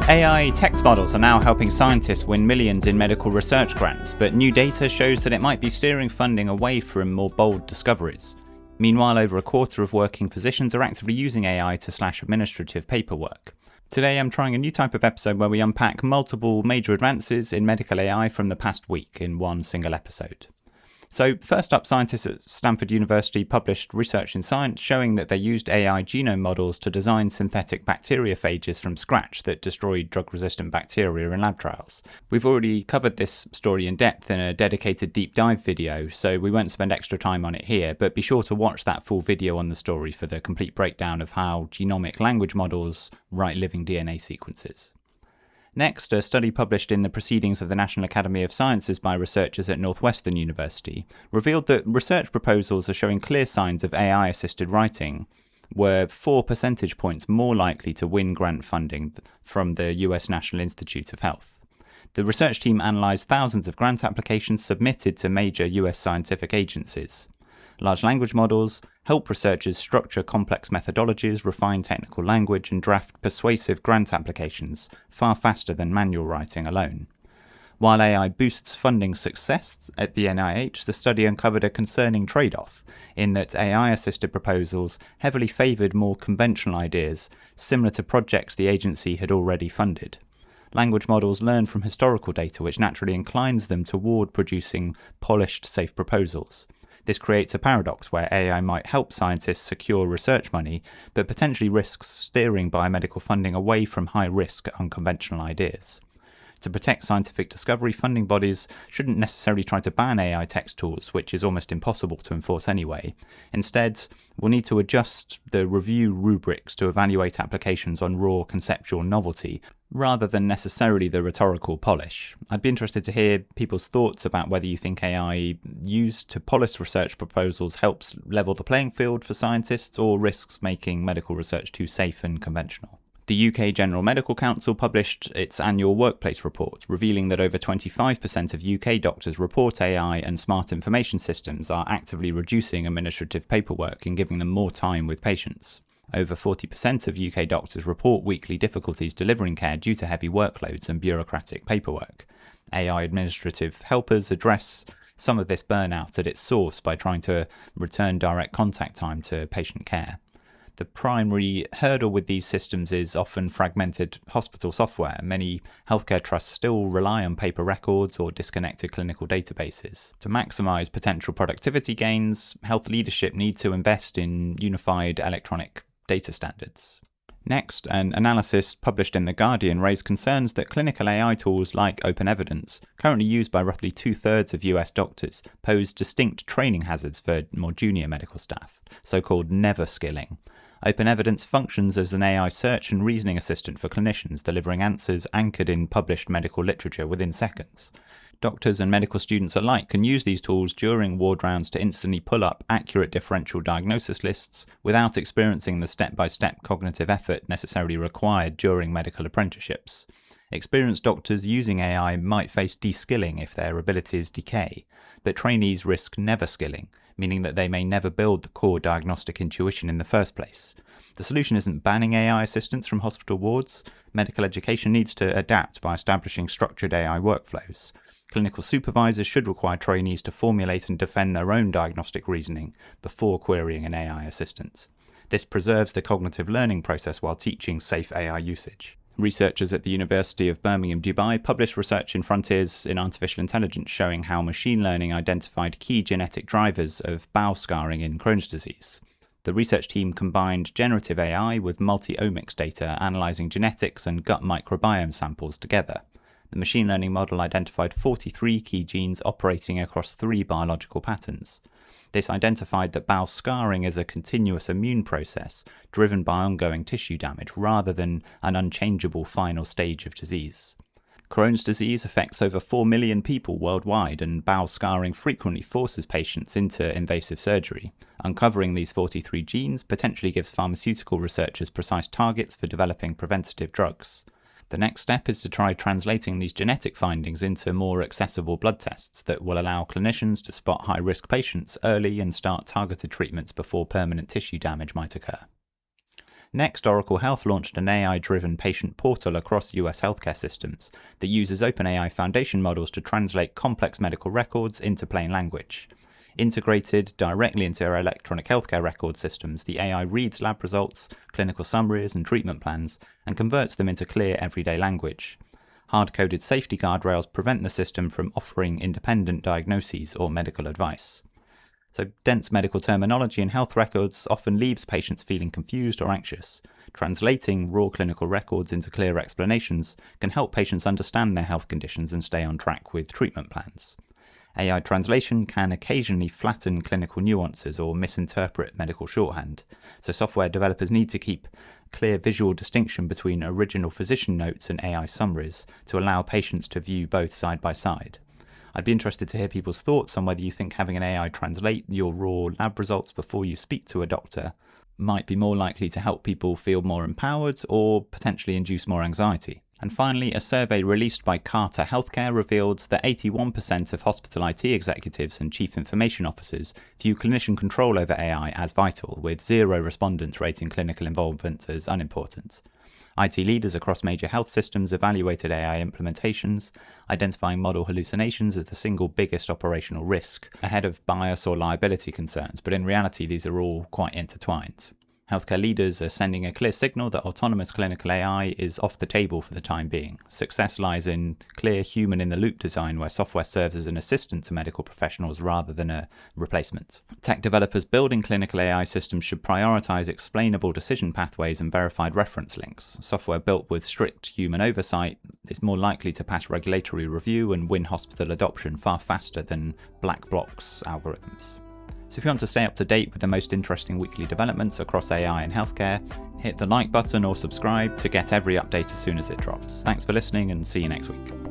AI text models are now helping scientists win millions in medical research grants, but new data shows that it might be steering funding away from more bold discoveries. Meanwhile, over a quarter of working physicians are actively using AI to slash administrative paperwork. Today I'm trying a new type of episode where we unpack multiple major advances in medical AI from the past week in one single episode. So first up, scientists at Stanford University published research in Science showing that they used AI genome models to design synthetic bacteriophages from scratch that destroyed drug-resistant bacteria in lab trials. We've already covered this story in depth in a dedicated deep dive video, so we won't spend extra time on it here, but be sure to watch that full video on the story for the complete breakdown of how genomic language models write living DNA sequences. Next, a study published in the Proceedings of the National Academy of Sciences by researchers at Northwestern University revealed that research proposals are showing clear signs of AI-assisted writing were 4 percentage points more likely to win grant funding from the US National Institute of Health. The research team analysed thousands of grant applications submitted to major US scientific agencies. Large language models help researchers structure complex methodologies, refine technical language, and draft persuasive grant applications far faster than manual writing alone. While AI boosts funding success at the NIH, the study uncovered a concerning trade-off in that AI-assisted proposals heavily favoured more conventional ideas, similar to projects the agency had already funded. Language models learn from historical data, which naturally inclines them toward producing polished, safe proposals. This creates a paradox where AI might help scientists secure research money, but potentially risks steering biomedical funding away from high-risk, unconventional ideas. To protect scientific discovery, funding bodies shouldn't necessarily try to ban AI text tools, which is almost impossible to enforce anyway. Instead, we'll need to adjust the review rubrics to evaluate applications on raw conceptual novelty, rather than necessarily the rhetorical polish. I'd be interested to hear people's thoughts about whether you think AI used to polish research proposals helps level the playing field for scientists or risks making medical research too safe and conventional. The UK General Medical Council published its annual workplace report, revealing that over 25% of UK doctors report AI and smart information systems are actively reducing administrative paperwork and giving them more time with patients. Over 40% of UK doctors report weekly difficulties delivering care due to heavy workloads and bureaucratic paperwork. AI administrative helpers address some of this burnout at its source by trying to return direct contact time to patient care. The primary hurdle with these systems is often fragmented hospital software. Many healthcare trusts still rely on paper records or disconnected clinical databases. To maximise potential productivity gains, health leadership need to invest in unified electronic data standards. Next, an analysis published in The Guardian raised concerns that clinical AI tools like OpenEvidence, currently used by roughly 2/3 of US doctors, pose distinct training hazards for more junior medical staff, so-called never skilling. OpenEvidence functions as an AI search and reasoning assistant for clinicians, delivering answers anchored in published medical literature within seconds. Doctors and medical students alike can use these tools during ward rounds to instantly pull up accurate differential diagnosis lists without experiencing the step-by-step cognitive effort necessarily required during medical apprenticeships. Experienced doctors using AI might face de-skilling if their abilities decay, but trainees risk never skilling, meaning that they may never build the core diagnostic intuition in the first place. The solution isn't banning AI assistants from hospital wards. Medical education needs to adapt by establishing structured AI workflows. Clinical supervisors should require trainees to formulate and defend their own diagnostic reasoning before querying an AI assistant. This preserves the cognitive learning process while teaching safe AI usage. Researchers at the University of Birmingham, Dubai published research in Frontiers in Artificial Intelligence showing how machine learning identified key genetic drivers of bowel scarring in Crohn's disease. The research team combined generative AI with multi-omics data analysing genetics and gut microbiome samples together. The machine learning model identified 43 key genes operating across 3 biological patterns. This identified that bowel scarring is a continuous immune process driven by ongoing tissue damage rather than an unchangeable final stage of disease. Crohn's disease affects over 4 million people worldwide, and bowel scarring frequently forces patients into invasive surgery. Uncovering these 43 genes potentially gives pharmaceutical researchers precise targets for developing preventative drugs. The next step is to try translating these genetic findings into more accessible blood tests that will allow clinicians to spot high-risk patients early and start targeted treatments before permanent tissue damage might occur. Next, Oracle Health launched an AI-driven patient portal across US healthcare systems that uses OpenAI foundation models to translate complex medical records into plain language. Integrated directly into our electronic healthcare record systems, the AI reads lab results, clinical summaries, and treatment plans, and converts them into clear everyday language. Hard-coded safety guardrails prevent the system from offering independent diagnoses or medical advice. So dense medical terminology in health records often leaves patients feeling confused or anxious. Translating raw clinical records into clear explanations can help patients understand their health conditions and stay on track with treatment plans. AI translation can occasionally flatten clinical nuances or misinterpret medical shorthand, so software developers need to keep clear visual distinction between original physician notes and AI summaries to allow patients to view both side by side. I'd be interested to hear people's thoughts on whether you think having an AI translate your raw lab results before you speak to a doctor might be more likely to help people feel more empowered or potentially induce more anxiety. And finally, a survey released by Carter Healthcare revealed that 81% of hospital IT executives and chief information officers view clinician control over AI as vital, with 0 respondents rating clinical involvement as unimportant. IT leaders across major health systems evaluated AI implementations, identifying model hallucinations as the single biggest operational risk, ahead of bias or liability concerns, but in reality these are all quite intertwined. Healthcare leaders are sending a clear signal that autonomous clinical AI is off the table for the time being. Success lies in clear human-in-the-loop design where software serves as an assistant to medical professionals rather than a replacement. Tech developers building clinical AI systems should prioritize explainable decision pathways and verified reference links. Software built with strict human oversight is more likely to pass regulatory review and win hospital adoption far faster than black box algorithms. So if you want to stay up to date with the most interesting weekly developments across AI and healthcare, hit the like button or subscribe to get every update as soon as it drops. Thanks for listening and see you next week.